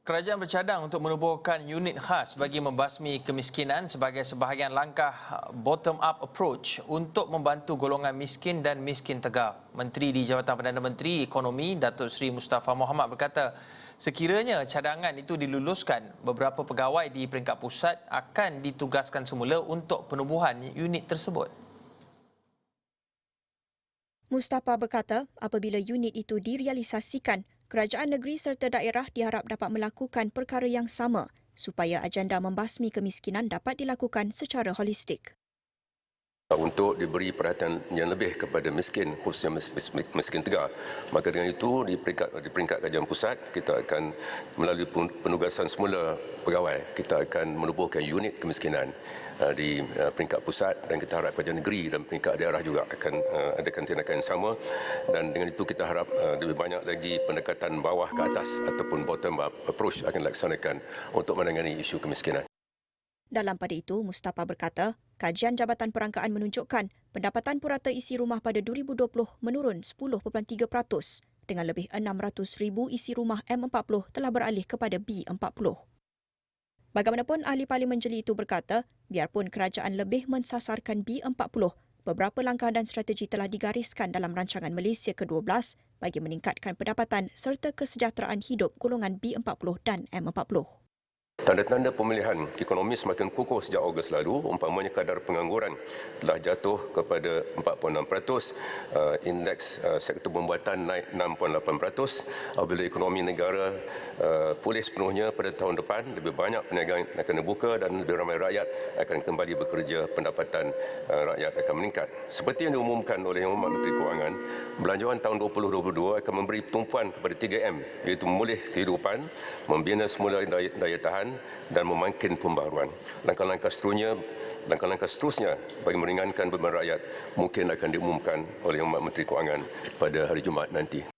Kerajaan bercadang untuk menubuhkan unit khas bagi membasmi kemiskinan sebagai sebahagian langkah bottom-up approach untuk membantu golongan miskin dan miskin tegak. Menteri di Jabatan Perdana Menteri Ekonomi Datuk Seri Mustafa Mohamed berkata, sekiranya cadangan itu diluluskan, beberapa pegawai di peringkat pusat akan ditugaskan semula untuk penubuhan unit tersebut. Mustafa berkata, apabila unit itu direalisasikan, kerajaan negeri serta daerah diharap dapat melakukan perkara yang sama supaya agenda membasmi kemiskinan dapat dilakukan secara holistik. Untuk diberi perhatian yang lebih kepada miskin, khususnya miskin tegar. Maka dengan itu, di peringkat kerajaan pusat, kita akan melalui penugasan semula pegawai, kita akan menubuhkan unit kemiskinan di peringkat pusat, dan kita harap kerajaan negeri dan peringkat daerah juga akan adakan tindakan yang sama. Dan dengan itu kita harap lebih banyak lagi pendekatan bawah ke atas ataupun bottom-up approach akan dilaksanakan untuk menangani isu kemiskinan. Dalam pada itu, Mustafa berkata, kajian Jabatan Perangkaan menunjukkan pendapatan purata isi rumah pada 2020 menurun 10.3% dengan lebih 600,000 isi rumah M40 telah beralih kepada B40. Bagaimanapun, ahli Parlimen Jeli itu berkata, biarpun kerajaan lebih mensasarkan B40, beberapa langkah dan strategi telah digariskan dalam rancangan Malaysia ke-12 bagi meningkatkan pendapatan serta kesejahteraan hidup golongan B40 dan M40. Tanda-tanda pemulihan ekonomi semakin kukuh sejak Ogos lalu, umpamanya kadar pengangguran telah jatuh kepada 46%, indeks sektor pembuatan naik 6.8%, apabila ekonomi negara pulih sepenuhnya pada tahun depan, lebih banyak perniagaan akan dibuka dan lebih ramai rakyat akan kembali bekerja, pendapatan rakyat akan meningkat. Seperti yang diumumkan oleh Yang Berhormat Menteri Kewangan, belanjawan tahun 2022 akan memberi tumpuan kepada 3M, iaitu memulih kehidupan, membina semula daya tahan dan memangkin pembaharuan. Langkah-langkah seterusnya bagi meringankan beban rakyat mungkin akan diumumkan oleh Yang Berhormat Menteri Kewangan pada hari Jumaat nanti.